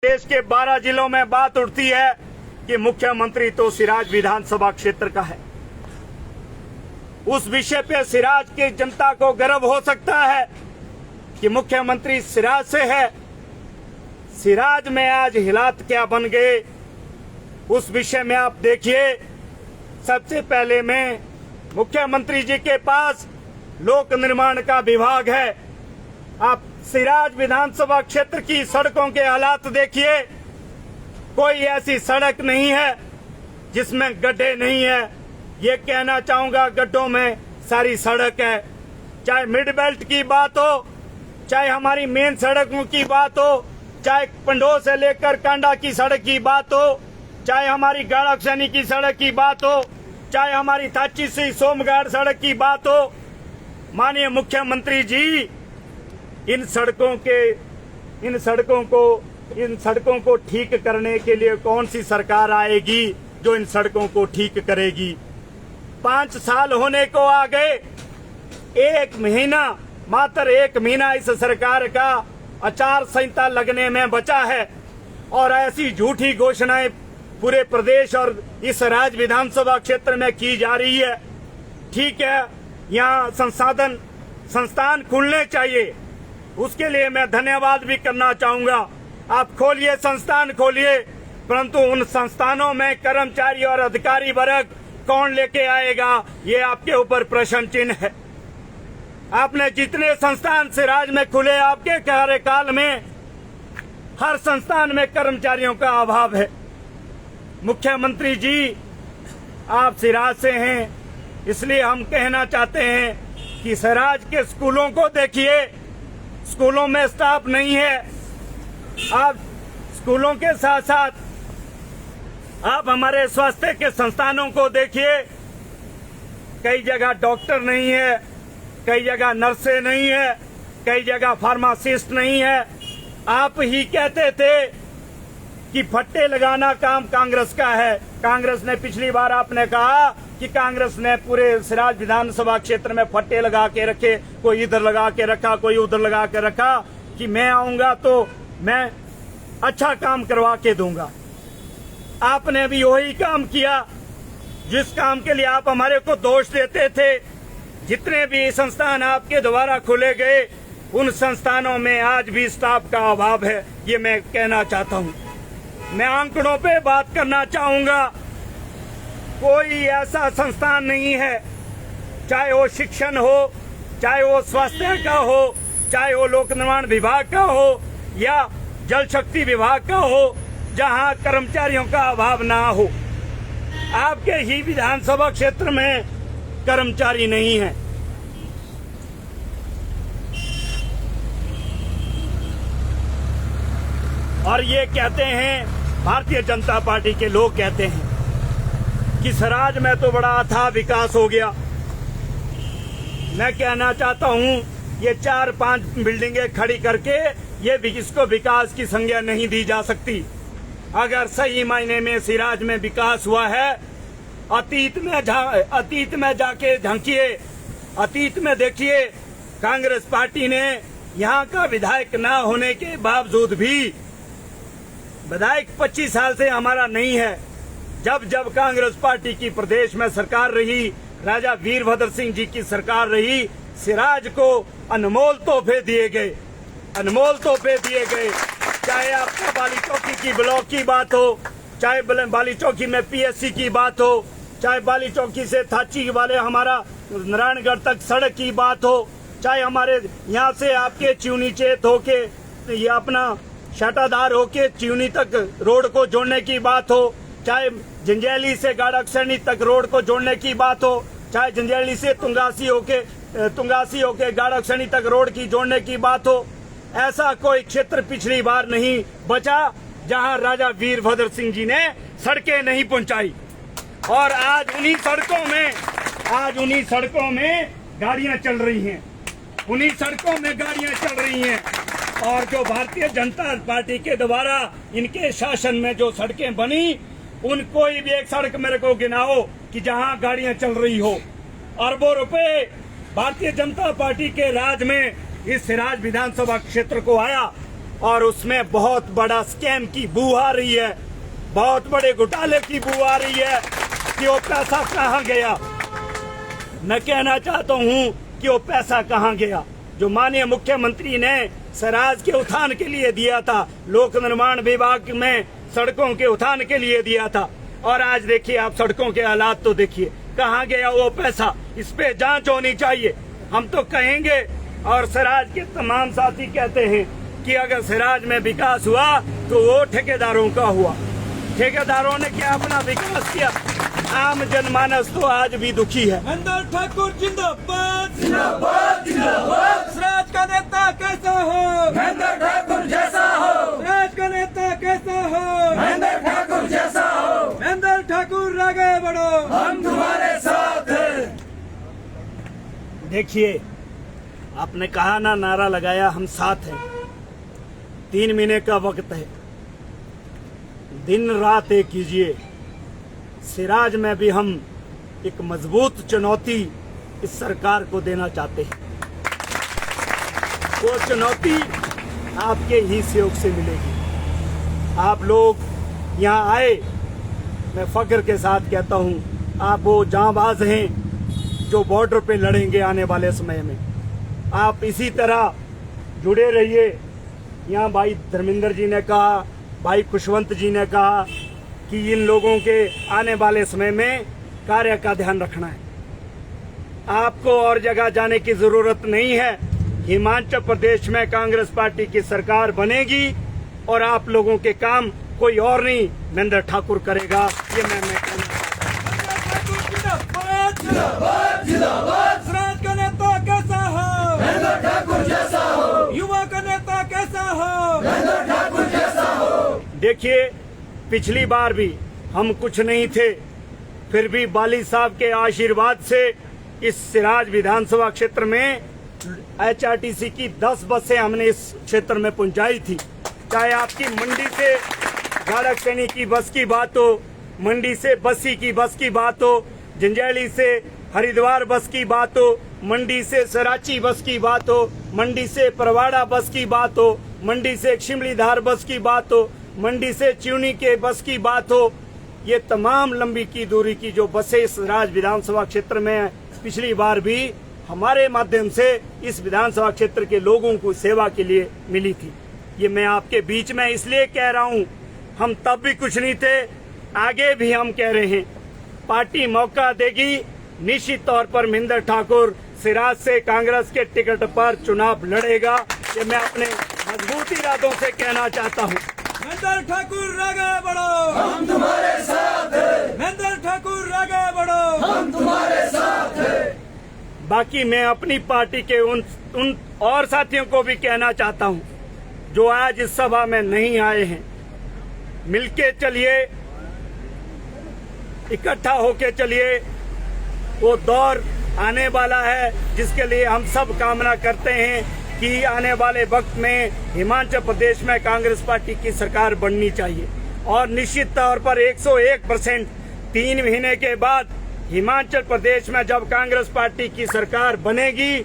देश के 12 जिलों में बात उठती है कि मुख्यमंत्री तो सिराज विधानसभा क्षेत्र का है। उस विषय पे सिराज की जनता को गर्व हो सकता है कि मुख्यमंत्री सिराज से है। सिराज में आज हालात क्या बन गए, उस विषय में आप देखिए। सबसे पहले में मुख्यमंत्री जी के पास लोक निर्माण का विभाग है। आप सिराज विधानसभा क्षेत्र की सड़कों के हालात देखिए। कोई ऐसी सड़क नहीं है जिसमें गड्ढे नहीं है। ये कहना चाहूंगा, गड्ढों में सारी सड़क है। चाहे मिड बेल्ट की बात हो, चाहे हमारी मेन सड़कों की बात हो, चाहे पंडो से लेकर कांडा की सड़क की बात हो, चाहे हमारी गाड़ाक्षनी की सड़क की बात हो, चाहे हमारी थाची से सोमगढ़ सड़क की बात हो। माननीय मुख्यमंत्री जी, इन सड़कों को ठीक करने के लिए कौन सी सरकार आएगी जो इन सड़कों को ठीक करेगी? 5 साल होने को आ गए। मात्र एक महीना इस सरकार का आचार संहिता लगने में बचा है और ऐसी झूठी घोषणाएं पूरे प्रदेश और इस राज्य विधानसभा क्षेत्र में की जा रही है। ठीक है, यहाँ संस्थान खुलने चाहिए, उसके लिए मैं धन्यवाद भी करना चाहूंगा। आप खोलिए, संस्थान खोलिए, परंतु उन संस्थानों में कर्मचारी और अधिकारी वर्ग कौन लेके आएगा, ये आपके ऊपर प्रश्न चिन्ह है। आपने जितने संस्थान सिराज में खुले, आपके कार्यकाल में हर संस्थान में कर्मचारियों का अभाव है। मुख्यमंत्री जी, आप सिराज से हैं, इसलिए हम कहना चाहते हैं कि सिराज के स्कूलों को देखिए। स्कूलों में स्टाफ नहीं है। आप स्कूलों के साथ साथ आप हमारे स्वास्थ्य के संस्थानों को देखिए। कई जगह डॉक्टर नहीं है, कई जगह नर्सें नहीं है, कई जगह फार्मासिस्ट नहीं है। आप ही कहते थे कि फट्टे लगाना काम कांग्रेस का है। कांग्रेस ने पिछली बार आपने कहा कि कांग्रेस ने पूरे सिराज विधानसभा क्षेत्र में फट्टे लगा के रखे, कोई इधर लगा के रखा, कोई उधर लगा के रखा, कि मैं आऊंगा तो मैं अच्छा काम करवा के दूंगा। आपने भी वही काम किया जिस काम के लिए आप हमारे को दोष देते थे। जितने भी संस्थान आपके द्वारा खोले गए, उन संस्थानों में आज भी स्टाफ का अभाव है। ये मैं कहना चाहता हूँ। मैं आंकड़ों पे बात करना चाहूंगा। कोई ऐसा संस्थान नहीं है, चाहे वो शिक्षण हो, चाहे वो स्वास्थ्य का हो, चाहे वो लोक निर्माण विभाग का हो या जल शक्ति विभाग का हो, जहां कर्मचारियों का अभाव ना हो। आपके ही विधानसभा क्षेत्र में कर्मचारी नहीं है। और ये कहते हैं, भारतीय जनता पार्टी के लोग कहते हैं कि सिराज में तो बड़ा अथाह विकास हो गया। मैं कहना चाहता हूं, ये 4-5 बिल्डिंगें खड़ी करके इसको विकास की संज्ञा नहीं दी जा सकती। अगर सही मायने में सिराज में विकास हुआ है, अतीत में जाके झांकिए, अतीत में देखिए। कांग्रेस पार्टी ने यहाँ का विधायक न होने के बावजूद भी, विधायक 25 साल से हमारा नहीं है, जब कांग्रेस पार्टी की प्रदेश में सरकार रही, राजा वीरभद्र सिंह जी की सरकार रही, सिराज को अनमोल तोहफे दिए गए, अनमोल तोहफे दिए गए। चाहे आपका बाली चौकी की ब्लॉक की बात हो, चाहे बाली चौकी में पीएससी की बात हो, चाहे बाली चौकी से थाची वाले हमारा नारायणगढ़ तक सड़क की बात हो, चाहे हमारे यहाँ से आपके चिवनी चेत होके ये अपना शाटाधार होके चिवनी तक रोड को जोड़ने की बात हो, चाहे जंजैली से गाड़ाक्षनी तक रोड को जोड़ने की बात हो, चाहे जंजैली से तुंगासी होके गाड़ाक्षनी तक रोड की जोड़ने की बात हो। ऐसा कोई क्षेत्र पिछली बार नहीं बचा जहां राजा वीरभद्र सिंह जी ने सड़कें नहीं पहुंचाई। और आज उन्हीं सड़कों में गाड़ियां चल रही हैं, उन्हीं सड़कों में गाड़ियां चल रही हैं। और जो भारतीय जनता पार्टी के द्वारा इनके शासन में जो सड़कें बनी, उन कोई भी एक सड़क मेरे को गिनाओ कि जहां गाड़ियां चल रही हो। अरबों रुपए भारतीय जनता पार्टी के राज में इस सिराज विधानसभा क्षेत्र को आया। और उसमें बहुत बड़ा स्कैम की बू आ रही है, बहुत बड़े घोटाले की बू आ रही है कि वो पैसा कहाँ गया। मैं कहना चाहता हूँ कि वो पैसा कहाँ गया जो माननीय मुख्यमंत्री ने स्वराज के उत्थान के लिए दिया था, लोक निर्माण विभाग में सड़कों के उत्थान के लिए दिया था। और आज देखिए आप सड़कों के हालात तो देखिए, कहाँ गया वो पैसा। इस पे जांच होनी चाहिए। हम तो कहेंगे और स्वराज के तमाम साथी कहते हैं कि अगर स्वराज में विकास हुआ तो वो ठेकेदारों का हुआ। ठेकेदारों ने क्या अपना विकास किया? आम जनमानस तो आज भी दुखी है। महेंद्र ठाकुर जिंदाबाद जिंदाबाद जिंदाबाद। स्वराज का नेता कैसा हो? महेंद्र ठाकुर जैसा हो। स्वराज का नेता कैसा हो? महेंद्र ठाकुर जैसा हो। महेंद्र ठाकुर आगे बढ़ो, हम तुम्हारे साथ हैं। देखिए आपने कहा ना, नारा लगाया हम साथ हैं। 3 महीने का वक्त है, दिन रात एक कीजिए। सिराज में भी हम एक मजबूत चुनौती इस सरकार को देना चाहते हैं। वो चुनौती आपके ही सहयोग से मिलेगी। आप लोग यहाँ आए, मैं फख्र के साथ कहता हूँ, आप वो जांबाज हैं जो बॉर्डर पे लड़ेंगे आने वाले समय में। आप इसी तरह जुड़े रहिए। यहाँ भाई धर्मेंद्र जी ने कहा, भाई खुशवंत जी ने कहा कि इन लोगों के आने वाले समय में कार्य का ध्यान रखना है। आपको और जगह जाने की जरूरत नहीं है। हिमाचल प्रदेश में कांग्रेस पार्टी की सरकार बनेगी और आप लोगों के काम कोई और नहीं, महेंद्र ठाकुर करेगा। ये मैं कहना जिंदाबाद जिंदाबाद। स्वराज का नेता कैसा हो? महेंद्र ठाकुर जैसा हो। युवा का नेता कैसा हो? महेंद्र ठाकुर जैसा हो। देखिए पिछली बार भी हम कुछ नहीं थे, फिर भी बाली साहब के आशीर्वाद से इस सिराज विधानसभा क्षेत्र में HRTC की 10 बसें हमने इस क्षेत्र में पहुंचाई थी। चाहे आपकी मंडी से गाड़कसैनी की बस की बात हो, मंडी से बस्सी की बस की बात हो, जंजैली से हरिद्वार बस की बात हो, मंडी से सराची बस की बात हो, मंडी से परवाड़ा बस की बात हो, मंडी से शिमलीधार बस की बात हो, मंडी से चिवनी के बस की बात हो, ये तमाम लंबी की दूरी की जो बसें इस राज विधानसभा क्षेत्र में पिछली बार भी हमारे माध्यम से इस विधानसभा क्षेत्र के लोगों को सेवा के लिए मिली थी। ये मैं आपके बीच में इसलिए कह रहा हूँ, हम तब भी कुछ नहीं थे, आगे भी हम कह रहे हैं। पार्टी मौका देगी, निश्चित तौर पर महेंद्र ठाकुर सिराज से कांग्रेस के टिकट पर चुनाव लड़ेगा। ये मैं अपने मजबूत इरादों से कहना चाहता हूँ। महेंद्र ठाकुर आगे बढ़ो, हम तुम्हारे साथ हैं। महेंद्र ठाकुर आगे बढ़ो, हम तुम्हारे साथ हैं। बाकी मैं अपनी पार्टी के उन और साथियों को भी कहना चाहता हूं जो आज इस सभा में नहीं आए हैं, मिलके चलिए, इकट्ठा होके चलिए। वो दौर आने वाला है जिसके लिए हम सब कामना करते हैं कि आने वाले वक्त में हिमाचल प्रदेश में कांग्रेस पार्टी की सरकार बननी चाहिए। और निश्चित तौर पर 101% 3 महीने के बाद हिमाचल प्रदेश में जब कांग्रेस पार्टी की सरकार बनेगी,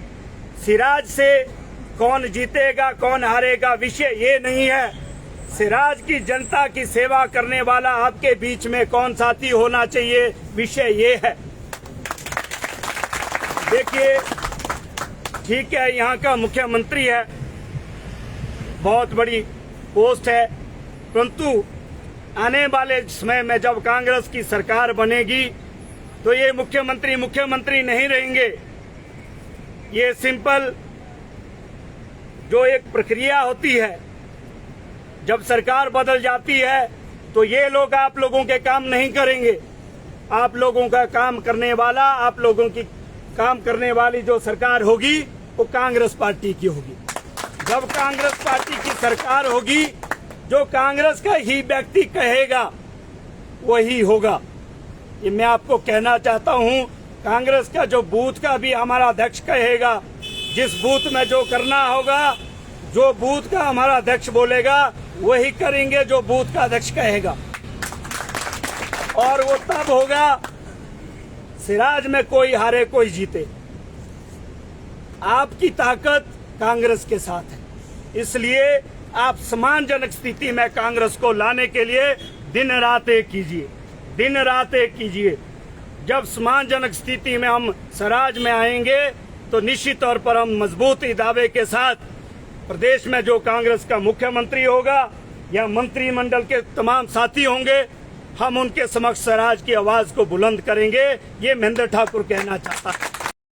सिराज से कौन जीतेगा कौन हारेगा विषय ये नहीं है। सिराज की जनता की सेवा करने वाला आपके बीच में कौन साथी होना चाहिए, विषय ये है। देखिए ठीक है, यहाँ का मुख्यमंत्री है, बहुत बड़ी पोस्ट है, परंतु आने वाले समय में जब कांग्रेस की सरकार बनेगी तो ये मुख्यमंत्री नहीं रहेंगे। ये सिंपल जो एक प्रक्रिया होती है, जब सरकार बदल जाती है तो ये लोग आप लोगों के काम नहीं करेंगे। आप लोगों का काम करने वाला, आप लोगों की काम करने वाली जो सरकार होगी वो कांग्रेस पार्टी की होगी। जब कांग्रेस पार्टी की सरकार होगी, जो कांग्रेस का ही व्यक्ति कहेगा वही होगा। ये मैं आपको कहना चाहता हूँ। कांग्रेस का जो बूथ का भी हमारा अध्यक्ष कहेगा, जिस बूथ में जो करना होगा, जो बूथ का हमारा अध्यक्ष बोलेगा वही करेंगे जो बूथ का अध्यक्ष कहेगा। और वो तब होगा सिराज में कोई हारे कोई जीते। आपकी ताकत कांग्रेस के साथ है, इसलिए आप सम्मानजनक स्थिति में कांग्रेस को लाने के लिए दिन रात एक कीजिए, दिन रात एक कीजिए। जब सम्मानजनक स्थिति में हम स्वराज में आएंगे तो निश्चित तौर पर हम मजबूती दावे के साथ प्रदेश में जो कांग्रेस का मुख्यमंत्री होगा या मंत्रिमंडल के तमाम साथी होंगे, हम उनके समक्ष स्वराज की आवाज को बुलंद करेंगे। ये महेंद्र ठाकुर कहना चाहता है।